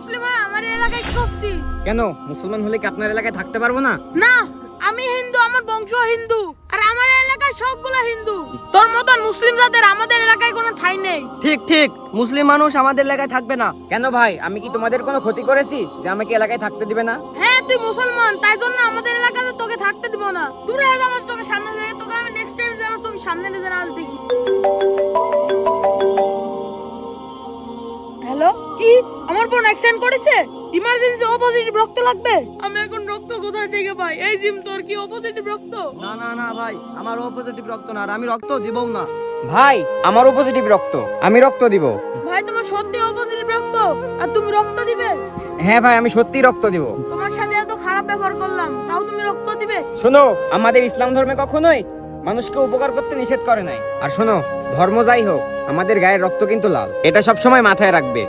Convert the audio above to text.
মুসলিম হয়ে আমার এলাকায় কি করছি? কেন মুসলমান হলে কি আপনার এলাকায় থাকতে পারবো না? না, আমি হিন্দু, আমার বংশ হিন্দু, আর আমার এলাকায় সবগুলা হিন্দু। তোর মতন মুসলিম জাতের আমাদের এলাকায় কোনো ঠাঁই নেই। ঠিক ঠিক, মুসলিম মানুষ আমাদের এলাকায় থাকবে না। কেন ভাই, আমি কি তোমাদের কোনো ক্ষতি করেছি যে আমাকে এলাকায় থাকতে দিবে না? হ্যাঁ, তুই মুসলমান, তাই জন্য আমাদের এলাকাতে তোকে থাকতে দিব না। দূরে হয়ে যা আমার চোখের সামনে থেকে, তোকে আমি নেক্সট টাইম যে আমার চোখের সামনে নিতে না দেখি। হ্যালো, কি আমার বোন অ্যাক্সিডেন্ট করেছে? ইমার্জেন্সি ও পজিটিভ রক্ত লাগবে। আমি এখন রক্ত কোথায় থেকে পাই? এই জিম, তোর কি ও পজিটিভ রক্ত? না না না ভাই, আমার ও পজিটিভ রক্ত না, আর আমি রক্ত দিবও না। ভাই আমারও পজিটিভ রক্ত, আমি রক্ত দিব। ভাই, তোমার সত্যি ও পজিটিভ রক্ত আর তুমি রক্ত দিবে? হ্যাঁ ভাই, আমি সত্যি রক্ত দিব। তোমার সাথে এত খারাপ ব্যবহার করলাম, তাও তুমি রক্ত দিবে? শোনো, আমাদের ইসলাম ধর্মে কখনোই মানুষকে উপকার করতে নিষেধ করে নাই। আর শোনো, ধর্ম যাই হোক, আমাদের গায়ের রক্ত কিন্তু লাল, এটা সব সময় মাথায় রাখবে।